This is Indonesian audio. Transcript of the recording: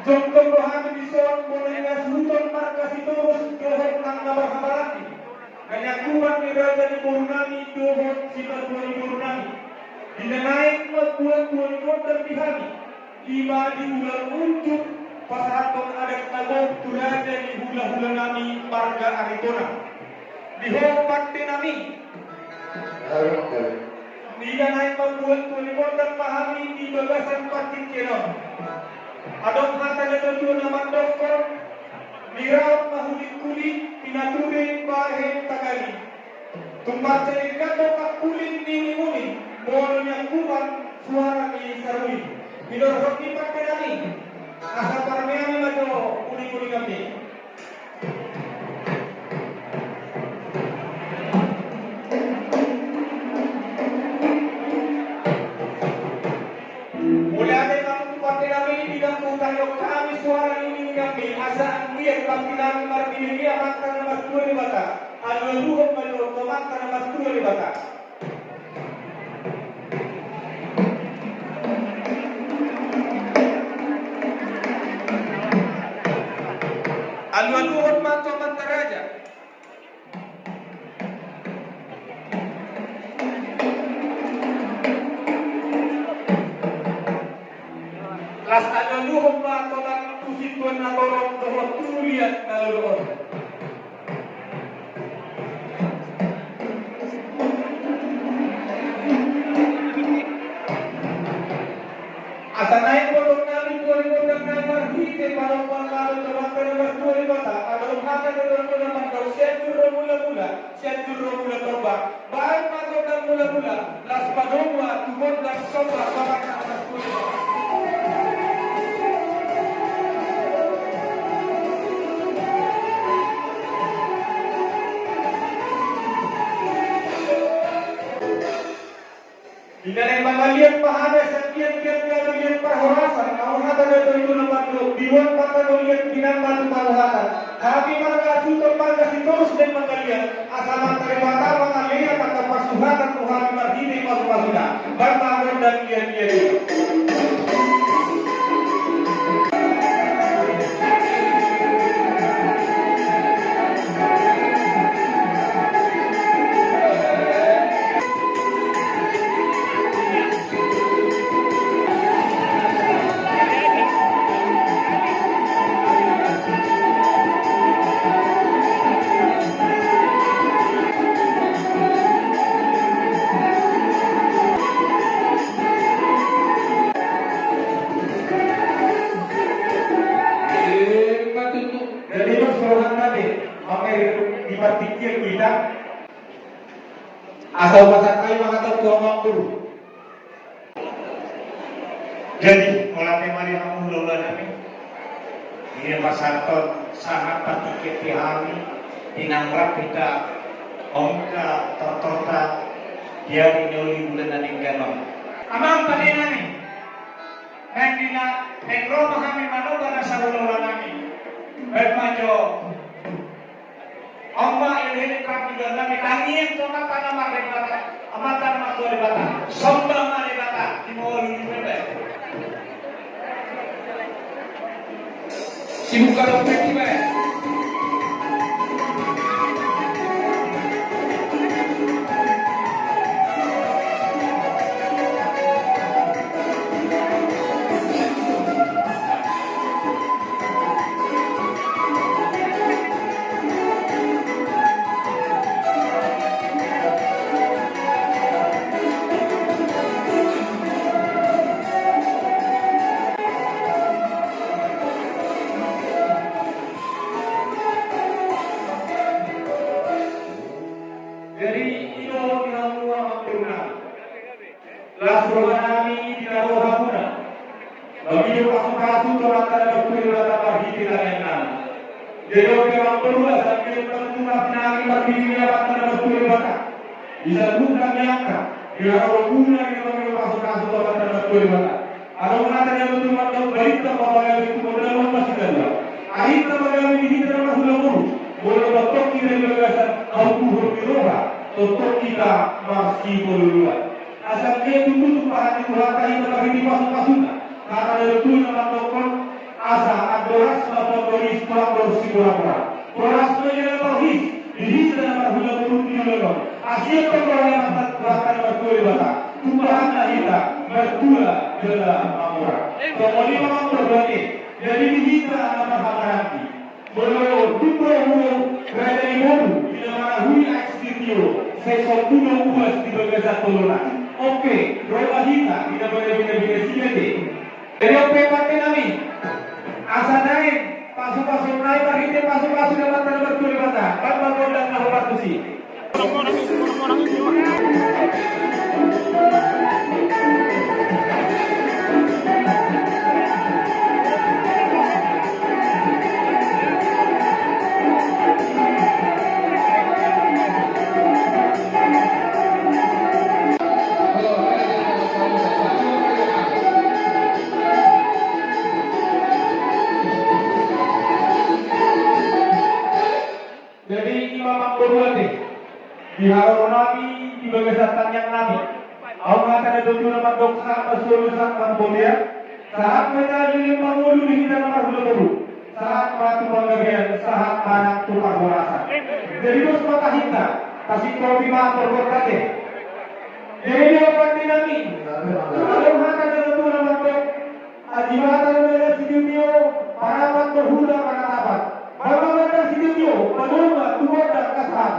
Jongkong rohani bison mulai nasuton markas itu dohon nang nabarhabarati. Hanya kuat ni raja ni Purnami dohon sifat tuan Purnami. Dinanaik membuat tuan dan dihami. Lima di bulan unjuk pasaton adat nagong turaja di hula-hula nami marga Aritona. Dihompat dinami. Dinanaik membuat tuan dan pahami di bagasan patin kira. Adong mata dan tuan nama dokter Mirawat mahulik kulit pinaturin bahen tagali. Tumpat cerita dokter kulit ni bolnya kuat suara di sarui. Minor hoki pakai nani. Asa parmeani majo kuning kami. Kami suara ini kami asa angin panggilan martini dia mata nomor 2 di bata aluruh menurut mata nomor 2 di bata aluruh mata raja las aluruh mata tuan natorong dohot tuliat nalurun. Asa naik bolong nabi tuan bodang namar hite parang pangalo terbakar nomor 2 di bata. Adong hata dorong naman daw siya juro mula torbak. Bahan matodang mula-mula. Las padongwa tubod las sopa babak na atas 2 di bata. Dinalay mangalian pahana sa kian-kian kalian perhorasan auhatan itu naman do diwan patadolian binang paruhatan habi marga suto marga sitorus dan mangalian asama teribata mangalian atau pasuhatan tuhan marhini masuk-masukna berbangun dan kian-kian asal masak kayu maka tuang dulu. Jadi mulai mari kamu lola nami. Ini pasarton sangat patiket kami dinamrap kita ongka tortota dia dinoli bulan aning ganon. Amang pada nami. Nandina negro kami manoba nasa lola nami. Bermajo Amma ini kami dalam tangin to mata nama rebata, mata nama to rebata, somba nama rebata, di bawah ini berapa? Sibuk kalau pergi baik. Bisa bukan nyangka, dia orang guna yang kami masuk-masuk ke dalam tujuan. Ada orang yang betul betul berita bahwa itu modal masih ada. Akhirnya bagaimana ini kita masuk dalam boleh betul kita belajar aku berbiroha, betul kita masih berluar. Asal dia tutup paham Tuhan kita bagi masuk-masuk. Karena itu nama dokter asa adoras mapodoris tuandor simulapura Proras menjadi tauhid diri dalam hula beruti hula asyik penggolongan empat bahkan bertulis bata Tuhan kita bertua dalam amura Somoli memang berbagi jadi kita nama hamarati Bolo dupro hulu kerana ibu di mana hui ekstitio sesuatu uas di bagasa tolona Oke, roba kita tidak boleh sihati jadi oke pakai nami asa naik pasuk-pasuk naik barite pasuk-pasuk dapat tanah bertulis bata bambang gondang nama batusi jadi imam berdua deh di harun nabi di bagasatan yang nabi Allah akan ada nama doksa masulusan mambolia saat mereka jadi mangulu di kita nomor dulu saat matu penggabian saat mana tukar borasa jadi bos mata kita kasih kau bima berkorban deh jadi dia pasti nabi Allah akan ada nama dok ajibatan mereka sidio parapat berhuda para tabat Bagaimana sidio, penuma, tuan dan kasar.